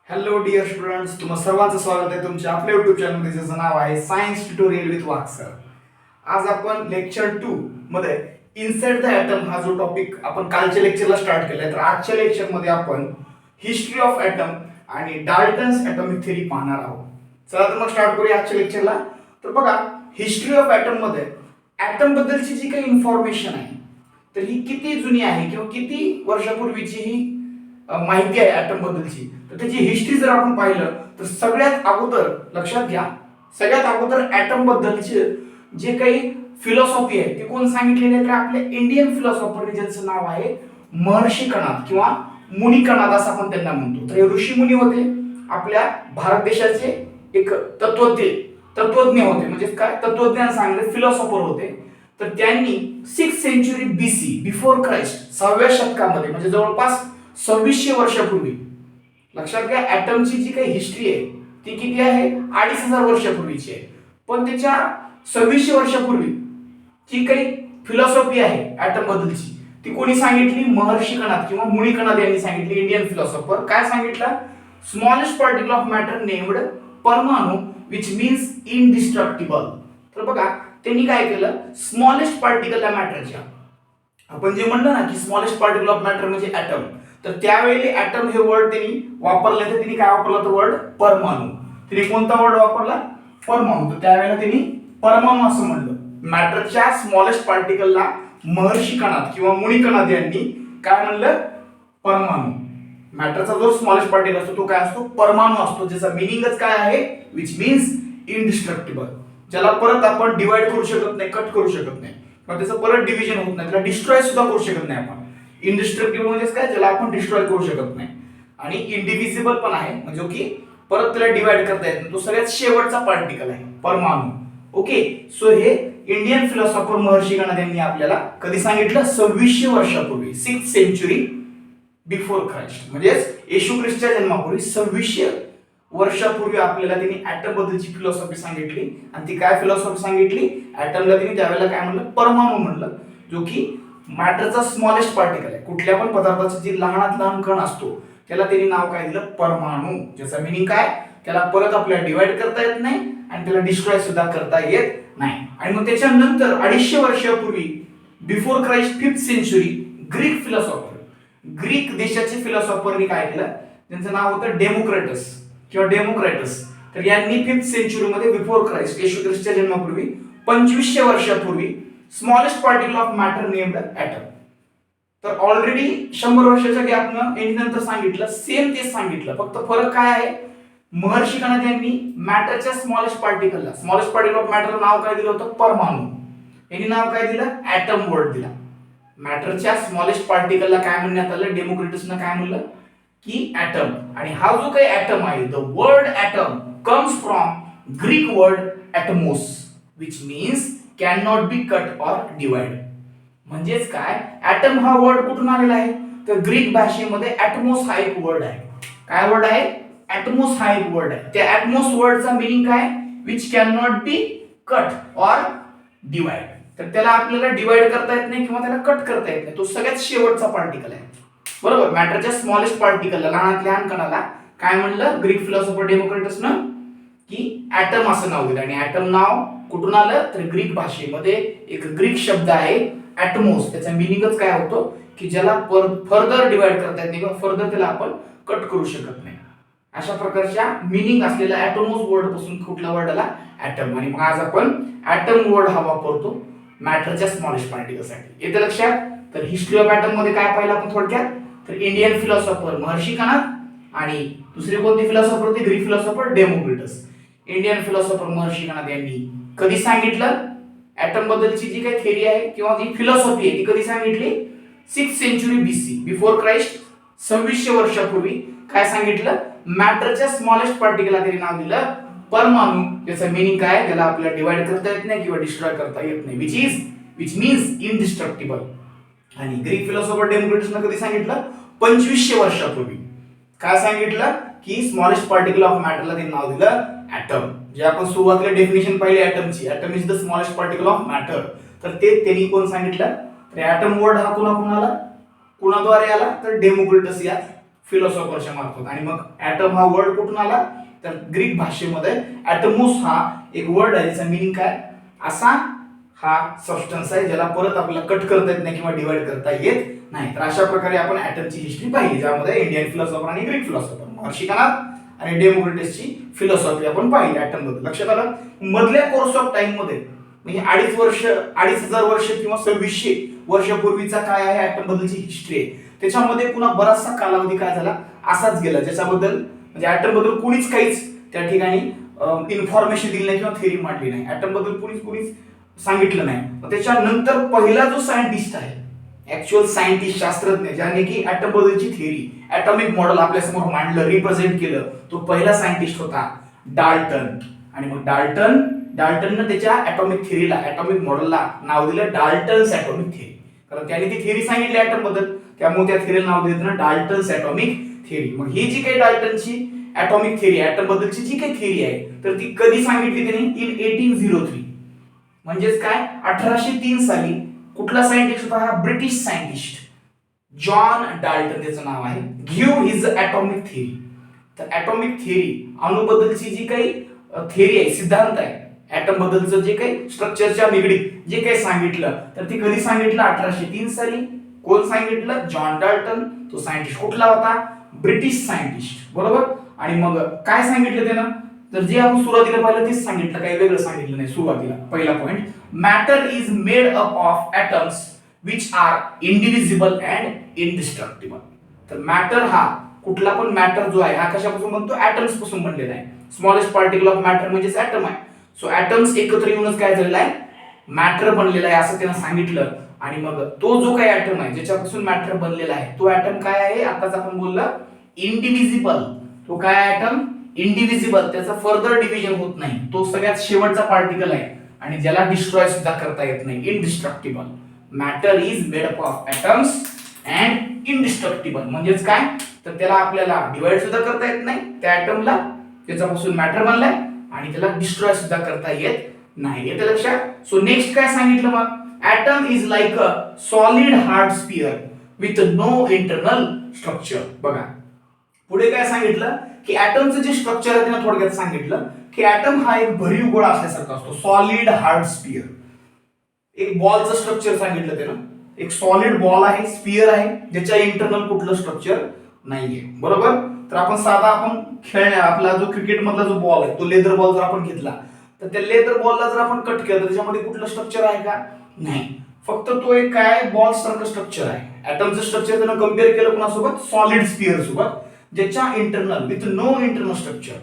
Hello dear students, तुम्हा सर्वांचं स्वागत आहे तुमच्या आपल्या युट्यूब चॅनलमध्ये, ज्याचं नाव आहे science tutorial with Wagh sir. आज आपण लेक्चर 2 मध्ये इनसाइड द ॲटम हा जो टॉपिक आपण कालच्या लेक्चरला स्टार्ट केलाय, तर आजच्या लेक्चरमध्ये आपण हिस्ट्री ऑफ ॲटम आणि डाल्टन्स ॲटॉमिक थेरी पाहणार आहोत. चला तर मग स्टार्ट करूया आजच्या लेक्चरला. तर बघा, हिस्ट्री ऑफ ॲटम मध्ये ॲटम बद्दलची जी काही इन्फॉर्मेशन आहे तर ही किती जुनी आहे किंवा किती वर्षापूर्वीची ही माहिती आहे ॲटम बद्दलची, तर त्याची हिस्ट्री जर आपण पाहिलं तर सगळ्यात अगोदर लक्षात घ्या, सगळ्यात अगोदर ॲटम बद्दलचे जे काही फिलॉसॉफी आहे ते कोण सांगितलेले आहे, तर आपल्या इंडियन फिलॉसॉफरने, ज्यांचं नाव आहे महर्षी कणाद किंवा मुनी कणाद असं आपण त्यांना म्हणतो. तर हे ऋषी मुनी होते, आपल्या भारत देशाचे एक तत्वज्ञ होते, म्हणजे काय तत्वज्ञान सांगणारे फिलॉसॉफर होते. तर त्यांनी 6th century BC before Christ, 6व्या शतकामध्ये, म्हणजे जवळपास 2600 वर्षापूर्वी, लक्षात घ्या ॲटमची जी काही हिस्ट्री आहे ती किती आहे, 2500 वर्षापूर्वीची आहे. पण त्याच्या 2600 वर्षापूर्वी जी काही फिलॉसॉफी आहे ॲटम बद्दलची ती कोणी सांगितली, महर्षी कणाद किंवा मुनी कणाद यांनी सांगितली, इंडियन फिलॉसॉफर. काय सांगितलं, smallest particle of matter named परमाणु विच मीन्स इनडिस्ट्रक्टिबल. तर बघा, त्यांनी काय केलं, स्मॉलेस्ट पार्टिकल या मॅटरच्या, आपण जे म्हणलं ना की स्मॉलेस्ट पार्टिकल ऑफ मॅटर म्हणजे ॲटम, तर त्यावेळी ॲटम हे वर्ड त्यांनी वापरले, तर त्यांनी काय वापरला, तर वर्ड परमाणु. त्यांनी कोणता वर्ड वापरला, परमाणु. तर त्यावेळेला त्यांनी परमाणु असं म्हणलं. मॅटरच्या स्मॉलेस्ट पार्टिकलला महर्षी कणाद किंवा मुनी कणाद यांनी काय म्हणलं, परमाणु. मॅटरचा जो स्मॉलेस्ट पार्टिकल असतो तो काय असतो, परमाणु असतो, ज्याचा मिनिंगच काय आहे, विच मीन्स इनडिस्ट्रक्टिबल, ज्याला परत आपण डिवाइड करू शकत नाही, कट करू शकत नाही, किंवा त्याचं परत डिव्हिजन होत नाही, त्याला डिस्ट्रॉय सुद्धा करू शकत नाही आपण. इनडिस्ट्रक्टिबल म्हणजे काय, ज्याला आपण डिस्ट्रॉय करू शकत नाही. आणि इंडिव्हिजिबल पण आहे, म्हणजे की परत त्याला डिवाइड करता येत नाही, तो सगळ्यात शेवटचा पार्टिकल आहे परमाणु. ओके, सो हे इंडियन फिलॉसॉफर महर्षी कणाद यांनी आपल्याला कधी सांगितलं, 2600 वर्षापूर्वी, 6th सेंचुरी बिफोर क्राइस्ट, म्हणजे येशू ख्रिस्टच्या जन्मापूर्वी 2600 वर्षापूर्वी आपल्याला त्यांनी ॲटम बद्दलची फिलॉसॉफी सांगितली. आणि ती काय फिलॉसॉफी सांगितली, ॲटमला त्यांनी त्यावेळेला काय म्हणलं, परमाणु म्हणलं, जो की मॅटरचा स्मॉलेस्ट पार्टिकल आहे. कुठल्या पण पदार्थाचा जे लहानात लहान कण असतो त्याला त्यांनी नाव काय दिलं, परमाणु, ज्याचा मिनिंग काय, त्याला परत आपल्याला डिवाइड करता येत नाही आणि त्याला डिस्ट्रॉय सुद्धा करता येत नाही. आणि मग त्याच्यानंतर 250 वर्षापूर्वी before Christ 5th century Greek philosopher, Greek देशाचे फिलॉसॉफरनी काय केलं, त्यांचं नाव होतं डेमोक्रेटस. तर यांनी 5th सेंचुरी मध्ये बिफोर क्राइस्ट, येशू ख्रिस्टच्या जन्मापूर्वी 2500 वर्षापूर्वी smallest particle of matter named atom. तर ऑलरेडी 100 वर्षाच्या गॅपनं यांनी नंतर सांगितलं, सेम तेच सांगितलं, फक्त फरक काय आहे, महर्षी कणाद यांनी मॅटरच्या स्मॉलेस्ट पार्टिकलला, स्मॉलेस्ट पार्टिकल ऑफ मॅटरला नाव काय दिलं होतं, परमाणु. यांनी नाव काय दिलं, ॲटम वर्ड दिला. मॅटरच्या स्मॉलेस्ट पार्टिकलला काय म्हणण्यात आलं, डेमोक्रेटसनं काय म्हणलं की ॲटम. आणि हा जो काही ॲटम आहे, the word atom comes from Greek word atomos, which means can not be cut or divide. म्हणजेच काय, ॲटम हा वर्ड कुठून आलेला आहे, तर ग्रीक भाषेमध्ये ॲटमोस हा एक वर्ड आहे. काय वर्ड आहे, ॲटमोस हा एक वर्ड आहे. त्या ॲटमोस वर्डचा मिनिंग काय, which can not be cut or divide. तर त्याला आपल्याला डिवाइड करता येत नाही किंवा त्याला कट करता येत नाही, तो सगळ्यात शेवटचा पार्टिकल आहे. बरोबर, मॅटरच्या स्मॉलेस्ट पार्टिकलला, लहानात लहान कणाला काय म्हणलं, ग्रीक फिलॉसॉफर डेमोक्रेटसनं की ॲटम असं नाव दिलं. आणि ॲटम नाव कुठून आलं, तर ग्रीक भाषेमध्ये एक ग्रीक शब्द आहे ॲटमोस, त्याचा मिनिंगच काय होतो की ज्याला फर्दर डिवाइड करता येत नाही किंवा फर्दर त्याला आपण कट करू शकत नाही. अशा प्रकारच्या मिनिंग असलेल्या ॲटमोस वर्ड पासून कुठला वर्ड आला, ॲटम. आणि मग आज आपण ॲटम वर्ड हा वापरतो मॅटरच्या स्मॉलेस्ट पार्टिकलसाठी. येते लक्षात. तर हिस्ट्री ऑफ ॲटम मध्ये काय पाहिलं आपण थोडक्यात, तर इंडियन फिलॉसॉफर महर्षी कणाद आणि दुसरे कोणते फिलॉसॉफर होते, Greek philosopher Democritus. Indian philosopher Maharshi Kanad यांनी कधी सांगितलं, ॲटम बद्दलची जी काही थेरी आहे किंवा जी फिलॉसॉफी आहे ती कधी सांगितली, 6th century BC before Christ, 2600 वर्षापूर्वी. काय सांगितलं, मॅटरच्या स्मॉलेस्ट पार्टिकलला त्यांनी नाव दिलं परमाणु, त्याचं मिनिंग काय, त्याला आपल्याला डिवाइड करता येत नाही किंवा डिस्ट्रॉय करता येत नाही, विच मीन्स इनडिस्ट्रक्टिबल. आणि ग्रीक फिलॉसॉफर डेमोक्रेटसनं कधी सांगितलं, 2500 वर्षापूर्वी. काय सांगितलं की स्मॉलेस्ट पार्टिकल ऑफ मॅटरला त्यांनी नाव दिलं ॲटम. जे आपण सुरुवातीला डेफिनेशन पाहिली ॲटमची, atom is the smallest particle of matter, तर ते त्यांनी कोण सांगितलं, तर ॲटम वर्ड हा कोणाकडून आला, कोणाद्वारे आला, तर डेमोक्रेटस या फिलॉसॉफरच्या मार्फत. आणि मग ॲटम हा वर्ड कुठून आला, तर ग्रीक भाषेमध्ये ॲटमोस हा एक वर्ड आहे ज्याचा मिनिंग काय, असा हा सबस्टन्स आहे ज्याला परत आपल्याला कट करता येत नाही किंवा डिवाइड करता येत नाही. तर अशा प्रकारे आपण ॲटमची हिस्ट्री पाहिली, ज्यामध्ये इंडियन फिलॉसॉफर आणि ग्रीक फिलॉसॉफर महर्षी कणाद आणि डेमोक्रिटसची फिलॉसॉफी आपण पाहिली ॲटम बद्दल. लक्षात आलं. मधल्या कोर्स ऑफ टाइम मध्ये म्हणजे 2,500 वर्ष किंवा 2600 वर्षापूर्वीचा काय आहे ॲटम बद्दलची हिस्ट्री आहे, त्याच्यामध्ये पुन्हा बराचसा कालावधी काय झाला असाच गेला, ज्याच्याबद्दल म्हणजे ॲटम बद्दल कुणीच काहीच त्या ठिकाणी इन्फॉर्मेशन दिली नाही किंवा थेरी मांडली नाही. ॲटम बद्दल कुणीच सांगितलं नाही. त्याच्यानंतर पहिला जो सायंटिस्ट आहे, ऍक्च्युअल सायंटिस्ट शास्त्रज्ञ ज्याने की ॲटम बद्दलची थेरी ॲटॉमिक मॉडेल आपल्या समोर मांडलं, रिप्रेझेंट केलं, तो पहिला सायंटिस्ट होता डाल्टन. आणि मग डाल्टननं त्याच्या ॲटॉमिक थेरीला, ॲटॉमिक मॉडेलला नाव दिलं डाल्टन्स ॲटॉमिक थेरी, कारण त्याने ती थेरी सांगितली ॲटम बद्दल, त्यामुळे त्या थेरीला नाव दिलं डाल्टन्स ॲटॉमिक थेरी. मग ही जी काही डाल्टनची ॲटॉमिक थेरी, ॲटम बद्दलची जी काही थेरी आहे, तर ती कधी सांगितली त्यांनी, इन 1803. म्हणजेच काय, 1803 साली. कुठला सायंटिस्ट होता हा, ब्रिटिश सायंटिस्ट जॉन डाल्टन त्याचं नाव आहे, गिव्ह हिज ॲटॉमिक थेरी. तर ॲटॉमिक थेरी, अणुबद्दलची जी काही थेरी आहे, सिद्धांत आहे, ॲटम बद्दलचं जे काही स्ट्रक्चरच्या निगडीत जे काही सांगितलं, तर ती कधी सांगितलं, 1803 साली. कोण सांगितलं, जॉन डाल्टन. तो सायंटिस्ट कुठला होता, ब्रिटिश सायंटिस्ट, बरोबर. आणि मग काय सांगितलं त्यानं, तर जे आपण सुरुवातीला पाहिलं तेच सांगितलं, काही वेगळं सांगितलं नाही. सुरुवातीला पहिला point, matter is made up of atoms which are indivisible and indestructible. तर मॅटर हा, कुठला पण मॅटर जो आहे हा कशापासून बनतो, ॲटम्स पासून बनलेला आहे. स्मॉलेस्ट पार्टिकल ऑफ मॅटर म्हणजेच ॲटम आहे. सो ॲटम्स एकत्र येऊनच काय झालेला आहे, मॅटर बनलेला आहे असं त्यानं सांगितलं. आणि मग तो जो काही ॲटम आहे ज्याच्यापासून मॅटर बनलेला आहे, तो ॲटम काय आहे, आताच आपण बोललं इंडिव्हिजिबल. तो काय ॲटम, इंडिव्हिजिबल, त्याचा फर्दर डिव्हिजन होत नाही, तो सगळ्यात शेवटचा पार्टिकल आहे आणि ज्याला डिस्ट्रॉय सुद्धा करता येत नाही, indestructible. Matter is made up of atoms and indestructible. म्हणजेच काय, तर त्याला आपल्याला डिवाइड सुद्धा करता येत नाही, त्या ॲटमला, त्याच्यापासून मॅटर बनलाय आणि त्याला डिस्ट्रॉय सुद्धा करता येत नाही. येतं लक्षात. सो नेक्स्ट काय सांगितलं मग, atom is like a solid hard sphere with no internal structure. बघा पुढे काय सांगितलं की ॲटमचं जे स्ट्रक्चर आहे त्यानं थोडक्यात सांगितलं की ॲटम हा एक भरीव गोळा असल्यासारखा असतो, सॉलिड हार्ड स्पियर. एक बॉलचं स्ट्रक्चर सांगितलं त्यानं, एक सॉलिड बॉल आहे, स्पियर आहे, ज्याच्या इंटरनल कुठलं स्ट्रक्चर नाहीये, बरोबर. तर आपण साधा आपला जो क्रिकेट मधला जो बॉल आहे, तो लेदर बॉल जर आपण घेतला, तर त्या लेदर बॉलला जर आपण कट केलं तर त्याच्यामध्ये कुठलं स्ट्रक्चर आहे का, नाही. फक्त तो एक काय बॉल सारखं स्ट्रक्चर आहे. ॲटमचं स्ट्रक्चर त्यानं कम्पेअर केलं कोणासोबत, सॉलिड स्पियर सोबत, ज्याच्या internal with no internal structure,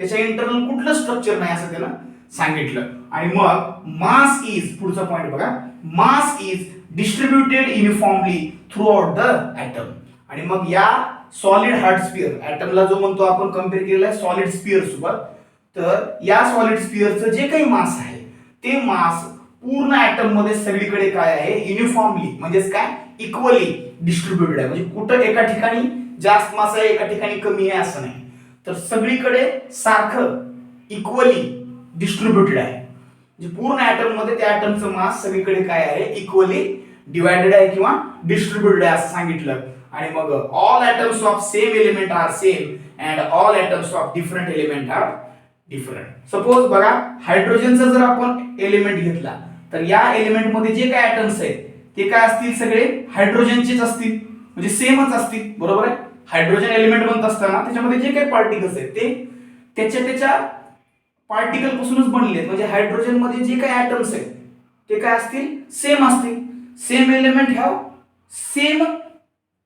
त्याच्या इंटरनल कुठलं स्ट्रक्चर नाही असं त्यानं सांगितलं. आणि मग मास इज, पुढचा पॉइंट बघा, mass is distributed uniformly throughout the atom. आणि मग या सॉलिड हार्ड स्पियर, ॲटमला जो म्हणतो आपण कम्पेअर केलेला आहे सॉलिड स्पियर सोबत, तर या सॉलिड स्पियरचं जे काही मास आहे ते मास पूर्ण ॲटम मध्ये सगळीकडे काय आहे, युनिफॉर्मली, म्हणजेच काय, इक्वली डिस्ट्रीब्युटेड आहे. म्हणजे कुठं एका ठिकाणी जास्त मास आहे, एका ठिकाणी कमी आहे असं नाही, तर सगळीकडे सारखं इक्वली डिस्ट्रीब्युटेड आहे. म्हणजे पूर्ण ॲटम मध्ये त्या ॲटमचं मास सगळीकडे काय आहे, इक्वली डिवायडेड आहे किंवा डिस्ट्रीब्युटेड आहे असं सांगितलं. आणि मग all atoms of same element are same and all atoms of different element are different. Suppose बघा, हायड्रोजनचा जर आपण एलिमेंट घेतला, तर या एलिमेंट मध्ये जे काय ॲटम्स आहेत ते काय असतील, सगळे हायड्रोजनचेच असतील, म्हणजे सेमच असतील, बरोबर आहे. हायड्रोजन एलिमेंट बनत असताना त्याच्यामध्ये जे काही पार्टिकल्स आहेत ते त्याच्या पार्टिकल पासूनच बनले आहेत. म्हणजे हायड्रोजन मध्ये जे काही ॲटम्स आहेत ते काय असतील, सेम असतील. Same element have same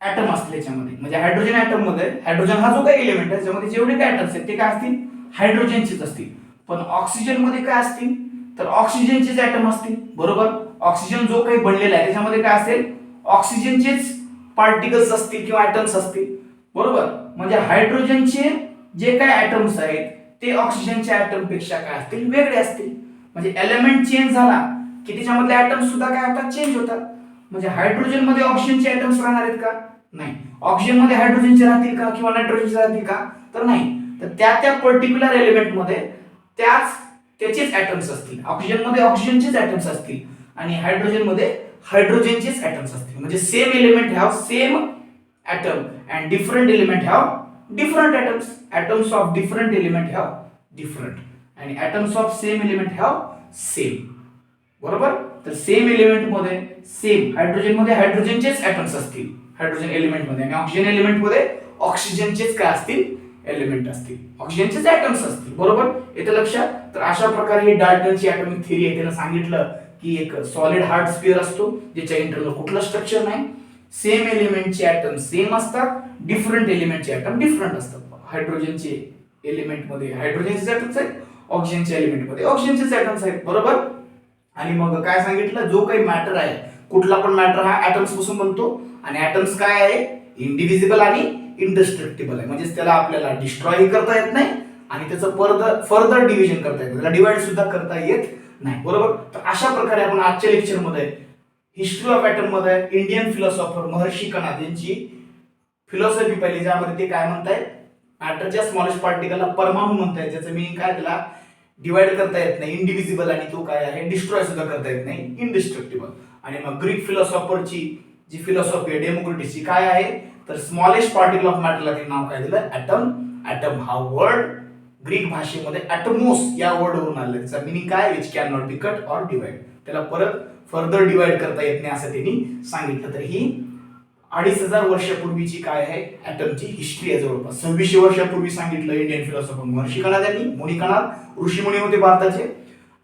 atom असतील याच्यामध्ये. म्हणजे हायड्रोजन ॲटम मध्ये, हायड्रोजन हा जो काही एलिमेंट आहे त्याच्यामध्ये जेवढे काही ॲटम्स आहेत ते काय असतील, हायड्रोजनचेच असतील. पण ऑक्सिजन मध्ये काय असतील, तर ऑक्सिजनचेच ॲटम असतील, बरोबर. ऑक्सिजन जो काही बनलेला आहे त्याच्यामध्ये काय असेल, ऑक्सिजनचेच पार्टिकल्स असतील किंवा ॲटम्स असतील, बरोबर. म्हणजे हायड्रोजनचे जे काही ॲटम्स आहेत ते ऑक्सिजनच्या ॲटम पेक्षा काय असतील, वेगळे असतील. म्हणजे एलिमेंट चेंज झाला की त्याच्यामधले ॲटम्स सुद्धा काय होतात, चेंज होतात. म्हणजे हायड्रोजन मध्ये ऑक्सिजनचे ॲटम्स राहणार आहेत का, नाही. ऑक्सिजन मध्ये हायड्रोजनचे राहतील का किंवा नायट्रोजनचे राहतील का, तर नाही. तर त्या पर्टिक्युलर एलिमेंट मध्ये त्याचेच ॲटम्स असतील. ऑक्सिजन मध्ये ऑक्सिजनचेच ॲटम्स असतील आणि हायड्रोजन मध्ये हायड्रोजनचेच ॲटम्स असतील. म्हणजे same element have same atom and different element have different atoms. Atoms of different element have different आणि atoms of same element have same. बरोबर. तर सेम एलिमेंट मध्ये सेम हायड्रोजन मध्ये हायड्रोजनचेच ऍटम्स असतील हायड्रोजन एलिमेंट मध्ये आणि ऑक्सिजन एलिमेंट मध्ये ऑक्सिजनचेच काय असतील एलिमेंट असतील ऑक्सिजनचेच ऍटम्स असतील. बरोबर. येतं लक्षात. तर अशा प्रकारे ही डाल्टनची ऍटॉमिक थिअरी आहे. त्यानं सांगितलं की एक सॉलिड हार्ड स्फिअर असतो ज्याच्या इंटरनल कुठलं स्ट्रक्चर नाही. सेम एलिमेंटचे ऍटम सेम असतात डिफरंट एलिमेंटचे ऍटम डिफरंट असतात. हायड्रोजनचे एलिमेंट मध्ये हायड्रोजनचे ऍटम्स आहेत ऑक्सिजनच्या एलिमेंट मध्ये ऑक्सिजनचे ऍटम्स आहेत. बरोबर. आणि मग काय सांगितलं जो काही मॅटर आहे कुठला पण मॅटर हा ऍटम्स पासून बनतो आणि ऍटम्स काय आहे इंडिव्हिजिबल आणि इंडिस्ट्रक्टिबल आहे म्हणजे त्याला आपल्याला डिस्ट्रॉय करता येत नाही आणि त्याचं फर्दर डिव्हिजन करता येत नाही त्याला डिवाइड सुद्धा करता येत नाही. बरोबर. तर अशा प्रकारे आपण आजच्या लेक्चर मध्ये हिस्ट्री ऑफ ऍटम मध्ये इंडियन फिलॉसॉफर महर्षी कणाद यांची फिलॉसॉफी पाहिली ज्यामध्ये ते काय म्हणतायत मॅटरच्या स्मॉलेस्ट पार्टिकलला परमाणू म्हणतायत ज्याचं मीनिंग काय त्याला डिवाइड करता येत नाही इंडिव्हिजिबल आणि तो काय आहे डिस्ट्रॉय सुद्धा करता येत नाही इंडिस्ट्रक्टिबल. आणि मग ग्रीक फिलॉसॉफरची जी फिलॉसॉफी आहे डेमोक्रेटसची काय आहे तर स्मॉलेस्ट पार्टिकल ऑफ मॅटरला ते नाव काय दिलं ऍटम. ऍटम हा वर्ड ग्रीक भाषेमध्ये ऍटमोस या वर्ड वरून आलं त्याचा मीनिंग काय which can not be cut or divide त्याला परत फर्दर डिवाइड करता येत नाही असं त्यांनी सांगितलं. तर ही 2500 वर्षापूर्वीची काय आहे ऍटमची हिस्ट्री आहे जवळपास 2600 वर्षापूर्वी सांगितलं इंडियन फिलॉसॉफर महर्षी कणाद यांनी. मुनी कणाद ऋषीमुनी होते भारताचे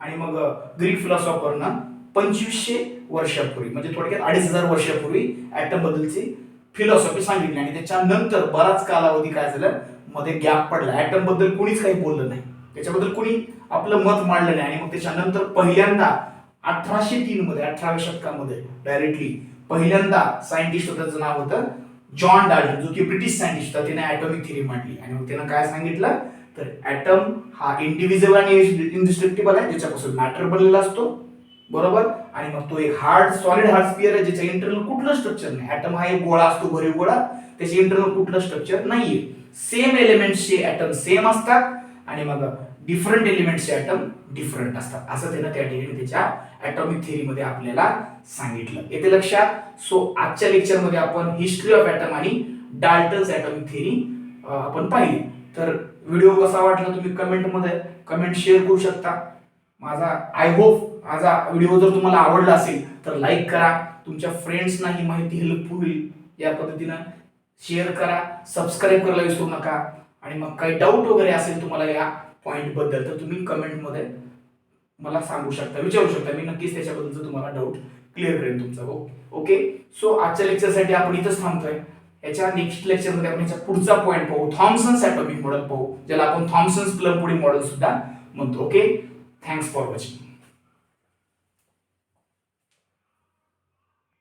आणि मग ग्रीक फिलॉसॉफरना 2500 वर्षापूर्वी म्हणजे थोडक्यात 2500 वर्षापूर्वी ऍटम बद्दलची फिलॉसॉफी सांगितली आणि त्याच्यानंतर बराच कालावधी काय झालं मध्ये गॅप पडला ऍटम बद्दल कोणीच काही बोललं नाही त्याच्याबद्दल कोणी आपलं मत मांडलं नाही आणि मग त्याच्यानंतर पहिल्यांदा 1803 मध्ये 18व्या शतकामध्ये डायरेक्टली पहिल्यांदा सायंटिस्ट होतं त्याचं नाव होतं जॉन डाल्टन जो की ब्रिटिश सायंटिस्ट होता त्याने ऍटॉमिक थिअरी मांडली आणि मग त्यानं काय सांगितलं तर ऍटम हा इंडिव्हिजिबल आणि इंडिस्ट्रक्टिबल आहे ज्याच्यापासून मॅटर बनलेला असतो. बरोबर. आणि मग तो एक सॉलिड हार्ड स्फिअर आहे ज्याच्या इंटरनल कुठलं स्ट्रक्चर नाही. ऍटम हा एक गोळा असतो भरीव गोळा त्याचे इंटरनल कुठलं स्ट्रक्चर नाहीये. सेम एलिमेंट्सचे ऍटम सेम असतात आणि मग डिफरंट एलिमेंट्सचे ऍटम डिफरंट असतात असं त्यानं त्या ठिकाणी त्याच्या ऍटॉमिक थिअरी मध्ये आपल्याला सांगितलं. येते लक्षात. सो आजच्या लेक्चर मध्ये आपण हिस्ट्री ऑफ ऍटम आणि डाल्टन्स ऍटॉमिक थिअरी आपण पाहिली. तर व्हिडिओ कसा वाटला तुम्ही कमेंट शेअर करू शकता. माझा आय होप माझा व्हिडिओ जर तुम्हाला आवडला असेल तर लाईक करा तुमच्या फ्रेंड्सना ही माहिती हेल्पफुल होईल या पद्धतीनं शेअर करा सबस्क्राईब करायला विसरू नका. आणि मग काही डाऊट वगैरे असेल तुम्हाला या पॉइंट बद्दल तर तुम्ही कमेंट मध्ये मला सांगू शकता विचारू शकता मी नक्कीच त्याच्याबद्दलचा तुम्हाला डाऊट क्लिअर करेन तुमचा. ओके. सो आजच्या लेक्चरसाठी आपण इथंच थांबतोय. याच्या नेक्स्ट लेक्चर मध्ये आपण याचा पुढचा पॉइंट पाहू थॉमसन्स ऍटॉमिक मॉडेल पाहू ज्याला आपण थॉमसन्स प्लम पुडिंग मॉडेल सुद्धा म्हणतो. ओके. Thanks for watching.